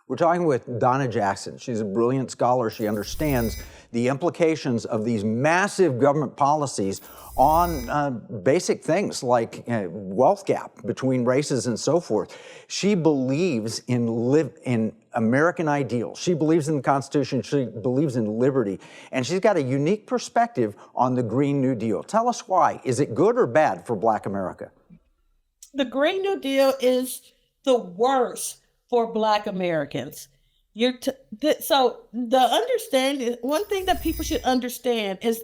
We're talking with Donna Jackson. She's a brilliant scholar. She understands the implications of these massive government policies on basic things like wealth gap between races and so forth. She believes in American ideals. She believes in the Constitution. She believes in liberty. And she's got a unique perspective on the Green New Deal. Tell us why. Is it good or bad for Black America? The Green New Deal is the worst for Black Americans. So the understanding, one thing that people should understand is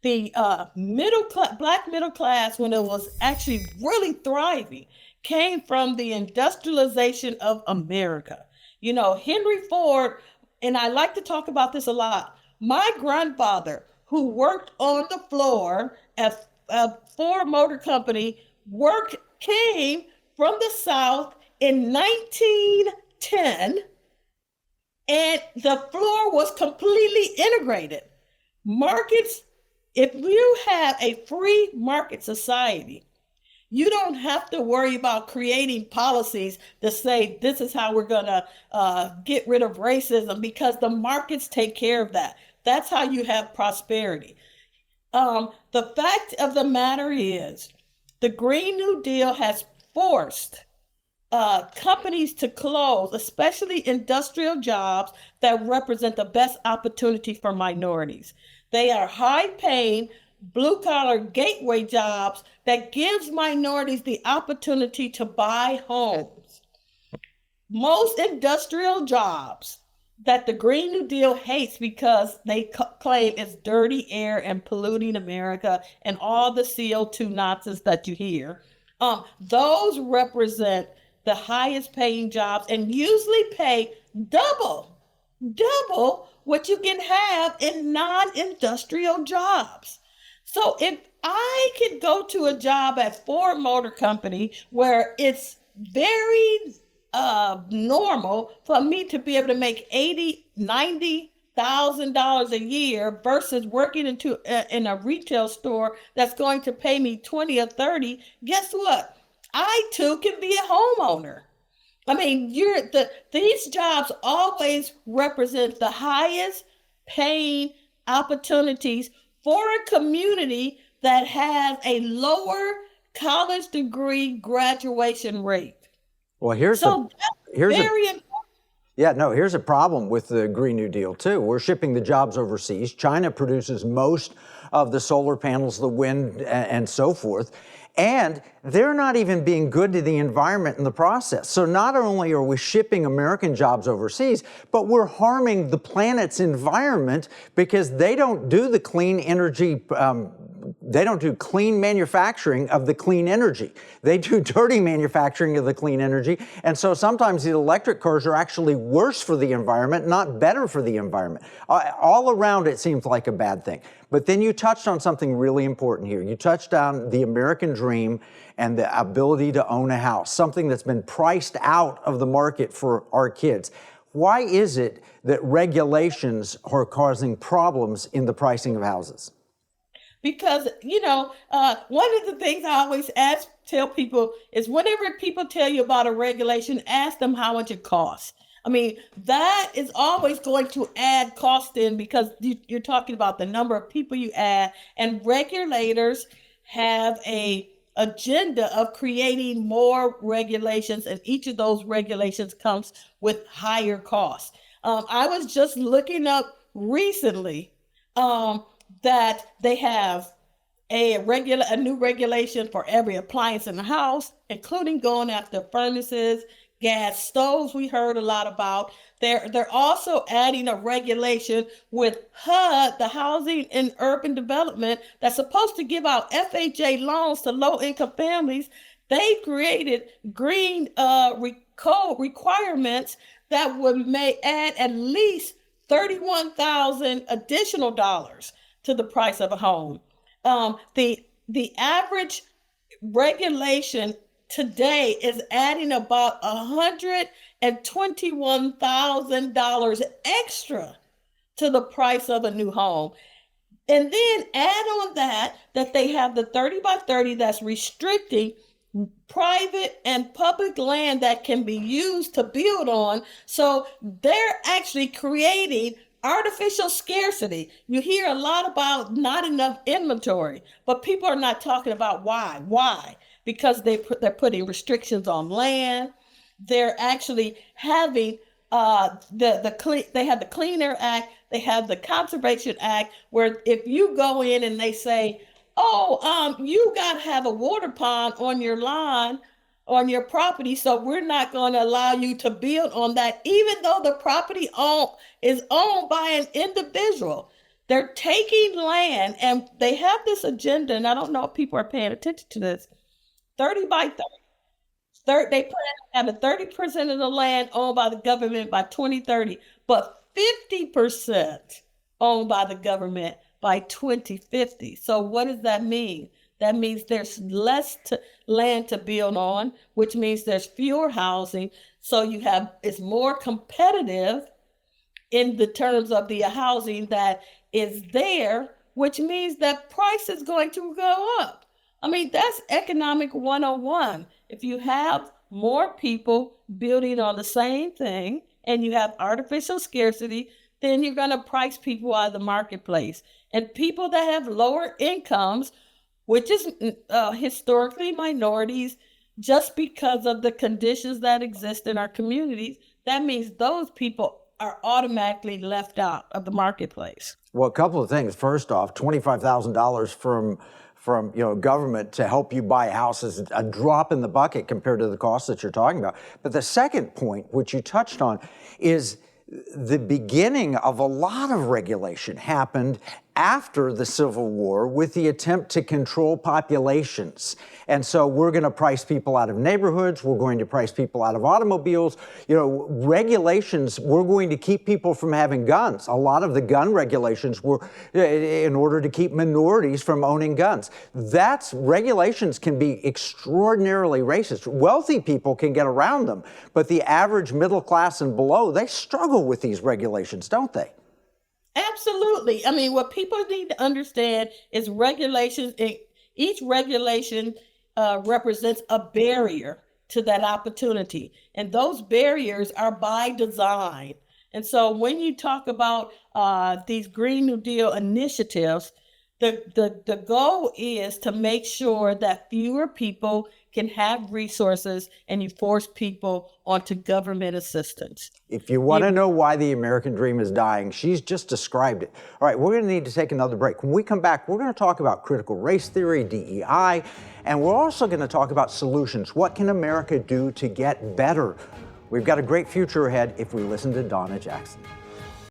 the Black middle class, when it was actually really thriving, came from the industrialization of America. You know, Henry Ford, and I like to talk about this a lot. My grandfather, who worked on the floor at Ford Motor Company, came from the South in 1910, and the floor was completely integrated. Markets, if you have a free market society, you don't have to worry about creating policies to say this is how we're going to get rid of racism, because the markets take care of that. That's how you have prosperity. The fact of the matter is, the Green New Deal has forced companies to close, especially industrial jobs that represent the best opportunity for minorities. They are high-paying, blue-collar gateway jobs that gives minorities the opportunity to buy homes. Most industrial jobs that the Green New Deal hates because they claim it's dirty air and polluting America and all the CO2 nonsense that you hear, those represent the highest paying jobs and usually pay double what you can have in non-industrial jobs. So if I could go to a job at Ford Motor Company where it's very normal for me to be able to make $80,000-$90,000 a year versus working in a retail store that's going to pay me 20 or 30, guess what? I too can be a homeowner. I mean, these jobs always represent the highest paying opportunities for a community that has a lower college degree graduation rate. Well, here's a problem with the Green New Deal too. We're shipping the jobs overseas. China produces most of the solar panels, the wind, and so forth. And they're not even being good to the environment in the process. So not only are we shipping American jobs overseas, but we're harming the planet's environment because they don't do the clean energy, they don't do clean manufacturing of the clean energy. They do dirty manufacturing of the clean energy. And so sometimes the electric cars are actually worse for the environment, not better for the environment. All around it seems like a bad thing. But then you touched on something really important here. You touched on the American dream and the ability to own a house, something that's been priced out of the market for our kids. Why is it that regulations are causing problems in the pricing of houses? Because, one of the things I always tell people is whenever people tell you about a regulation, ask them how much it costs. I mean, that is always going to add cost in because you're talking about the number of people you add, and regulators have a agenda of creating more regulations, and each of those regulations comes with higher costs. I was just looking up recently that they have a new regulation for every appliance in the house, including going after furnaces, gas stoves we heard a lot about. They're also adding a regulation with HUD, the Housing and Urban Development, that's supposed to give out FHA loans to low-income families. They created green code requirements that may add at least $31,000 additional dollars to the price of a home. The average regulation today is adding about $121,000 extra to the price of a new home. And then add on that they have the 30 by 30 that's restricting private and public land that can be used to build on. So they're actually creating artificial scarcity. You hear a lot about not enough inventory, but people are not talking about why. Why? Because they're putting restrictions on land. They're actually having they have the Clean Air Act, they have the Conservation Act, where if you go in and they say, oh, you got to have a water pond on your lawn, on your property, so we're not going to allow you to build on that, even though the property is owned by an individual. They're taking land, and they have this agenda, and I don't know if people are paying attention to this, 30 by 30. They plan to have a 30% of the land owned by the government by 2030, but 50% owned by the government by 2050. So what does that mean? That means there's less land to build on, which means there's fewer housing. So it's more competitive in the terms of the housing that is there, which means that price is going to go up. I mean, that's economic 101. If you have more people building on the same thing and you have artificial scarcity, then you're going to price people out of the marketplace. And people that have lower incomes, which is historically minorities, just because of the conditions that exist in our communities, that means those people are automatically left out of the marketplace. Well, a couple of things. First off, $25,000 from government to help you buy a house is a drop in the bucket compared to the cost that you're talking about. But the second point, which you touched on, is the beginning of a lot of regulation happened after the Civil War with the attempt to control populations. And so we're going to price people out of neighborhoods. We're going to price people out of automobiles. Regulations, we're going to keep people from having guns. A lot of the gun regulations were in order to keep minorities from owning guns. Regulations can be extraordinarily racist. Wealthy people can get around them, but the average middle class and below, they struggle with these regulations, don't they? Absolutely. I mean, what people need to understand is regulations. Each regulation represents a barrier to that opportunity. And those barriers are by design. And so when you talk about these Green New Deal initiatives, the goal is to make sure that fewer people can have resources and you force people onto government assistance. If you want to know why the American dream is dying, she's just described it. All right, we're going to need to take another break. When we come back, we're going to talk about critical race theory, DEI, and we're also going to talk about solutions. What can America do to get better? We've got a great future ahead if we listen to Donna Jackson.